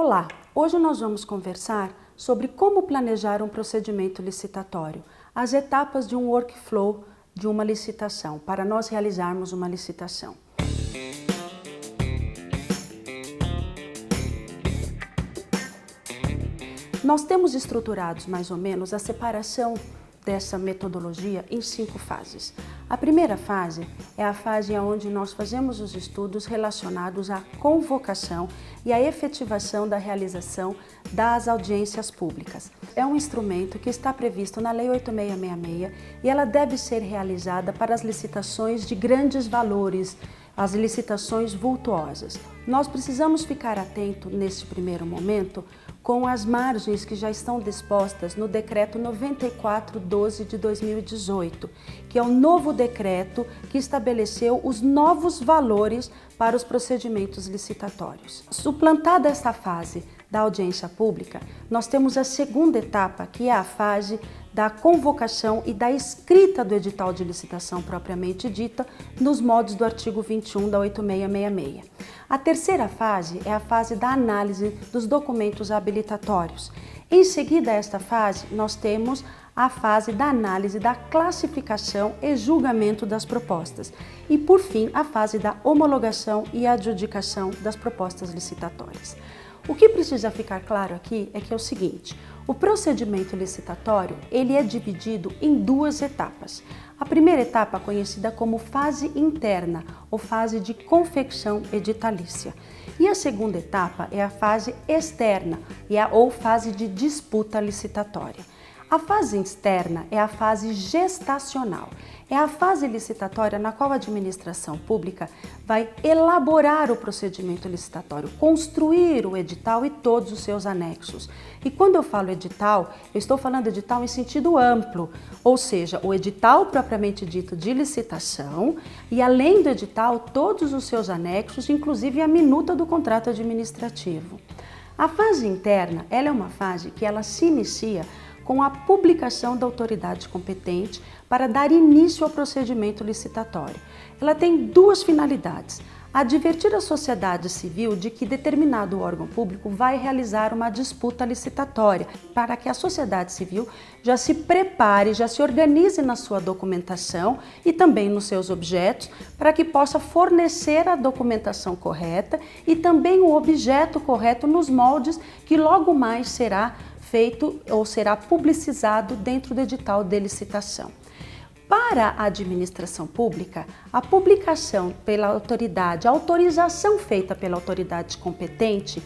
Olá, hoje nós vamos conversar sobre como planejar um procedimento licitatório, as etapas de um workflow de uma licitação, para nós realizarmos uma licitação. Nós temos estruturados mais ou menos a separação dessa metodologia em 5 fases. A primeira fase é a fase onde nós fazemos os estudos relacionados à convocação e à efetivação da realização das audiências públicas. É um instrumento que está previsto na Lei 8666 e ela deve ser realizada para as licitações de grandes valores, as licitações vultuosas. Nós precisamos ficar atento neste primeiro momento com as margens que já estão dispostas no Decreto 94/12 de 2018, que é o novo decreto que estabeleceu os novos valores para os procedimentos licitatórios. Suplantada esta fase da audiência pública, nós temos a segunda etapa, que é a fase da convocação e da escrita do edital de licitação propriamente dita, nos modos do artigo 21 da 8666. A terceira fase é a fase da análise dos documentos habilitatórios. Em seguida a esta fase, nós temos a fase da análise da classificação e julgamento das propostas. E, por fim, a fase da homologação e adjudicação das propostas licitatórias. O que precisa ficar claro aqui é que é o seguinte: o procedimento licitatório ele é dividido em 2 etapas. A primeira etapa, conhecida como fase interna ou fase de confecção editalícia. E a segunda etapa é a fase externa ou fase de disputa licitatória. A fase externa é a fase gestacional. É a fase licitatória na qual a administração pública vai elaborar o procedimento licitatório, construir o edital e todos os seus anexos. E quando eu falo edital, eu estou falando edital em sentido amplo, ou seja, o edital propriamente dito de licitação e, além do edital, todos os seus anexos, inclusive a minuta do contrato administrativo. A fase interna, ela é uma fase que ela se inicia com a publicação da autoridade competente para dar início ao procedimento licitatório. Ela tem 2 finalidades: advertir a sociedade civil de que determinado órgão público vai realizar uma disputa licitatória, para que a sociedade civil já se prepare, já se organize na sua documentação e também nos seus objetos, para que possa fornecer a documentação correta e também o objeto correto nos moldes que logo mais será feito ou será publicizado dentro do edital de licitação. Para a administração pública, a publicação pela autoridade, a autorização feita pela autoridade competente,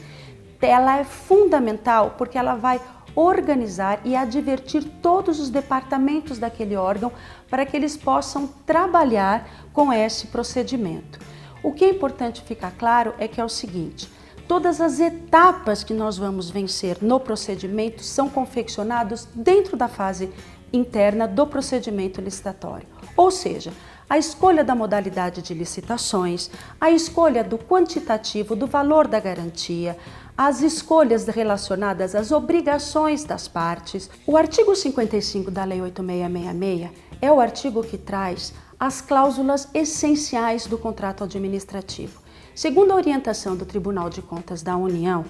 ela é fundamental porque ela vai organizar e advertir todos os departamentos daquele órgão para que eles possam trabalhar com esse procedimento. O que é importante ficar claro é que é o seguinte: todas as etapas que nós vamos vencer no procedimento são confeccionadas dentro da fase interna do procedimento licitatório. Ou seja, a escolha da modalidade de licitações, a escolha do quantitativo, do valor da garantia, as escolhas relacionadas às obrigações das partes. O artigo 55 da Lei 8666 é o artigo que traz as cláusulas essenciais do contrato administrativo. Segundo a orientação do Tribunal de Contas da União,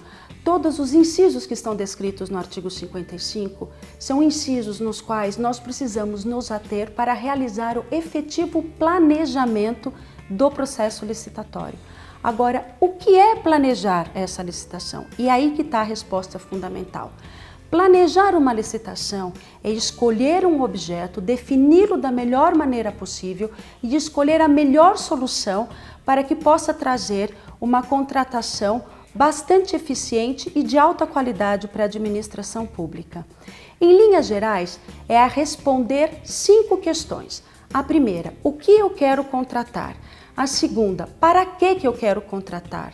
todos os incisos que estão descritos no artigo 55 são incisos nos quais nós precisamos nos ater para realizar o efetivo planejamento do processo licitatório. Agora, o que é planejar essa licitação? E aí que está a resposta fundamental. Planejar uma licitação é escolher um objeto, defini-lo da melhor maneira possível e escolher a melhor solução para que possa trazer uma contratação bastante eficiente e de alta qualidade para a administração pública. Em linhas gerais, é a responder 5 questões. A primeira, o que eu quero contratar? A segunda, para que eu quero contratar?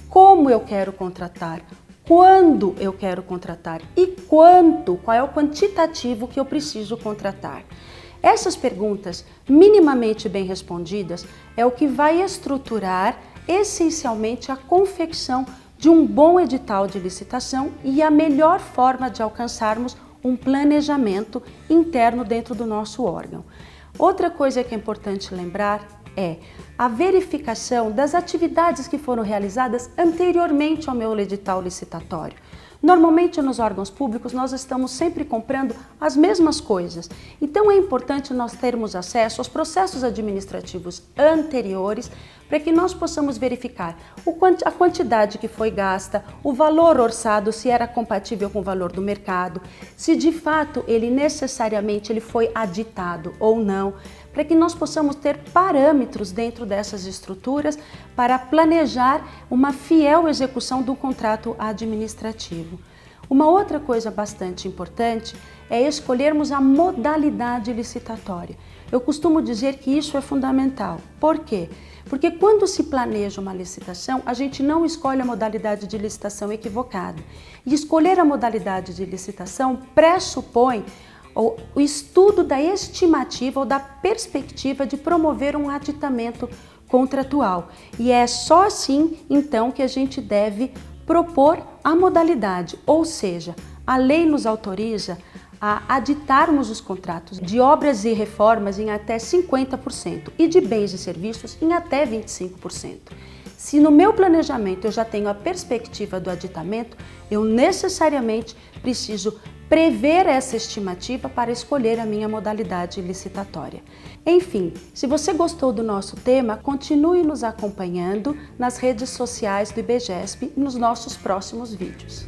Como eu quero contratar? Quando eu quero contratar e quanto, qual é o quantitativo que eu preciso contratar? Essas perguntas, minimamente bem respondidas, é o que vai estruturar essencialmente a confecção de um bom edital de licitação e a melhor forma de alcançarmos um planejamento interno dentro do nosso órgão. Outra coisa que é importante lembrar é a verificação das atividades que foram realizadas anteriormente ao meu edital licitatório. Normalmente nos órgãos públicos nós estamos sempre comprando as mesmas coisas, então é importante nós termos acesso aos processos administrativos anteriores para que nós possamos verificar a quantidade que foi gasta, o valor orçado, se era compatível com o valor do mercado, se de fato ele necessariamente foi aditado ou não, para que nós possamos ter parâmetros dentro dessas estruturas para planejar uma fiel execução do contrato administrativo. Uma outra coisa bastante importante é escolhermos a modalidade licitatória. Eu costumo dizer que isso é fundamental. Por quê? Porque quando se planeja uma licitação, a gente não escolhe a modalidade de licitação equivocada. E escolher a modalidade de licitação pressupõe o estudo da estimativa ou da perspectiva de promover um aditamento contratual. E é só assim, então, que a gente deve propor a modalidade, ou seja, a lei nos autoriza a aditarmos os contratos de obras e reformas em até 50% e de bens e serviços em até 25%. Se no meu planejamento eu já tenho a perspectiva do aditamento, eu necessariamente preciso prever essa estimativa para escolher a minha modalidade licitatória. Enfim, se você gostou do nosso tema, continue nos acompanhando nas redes sociais do IBGESP e nos nossos próximos vídeos.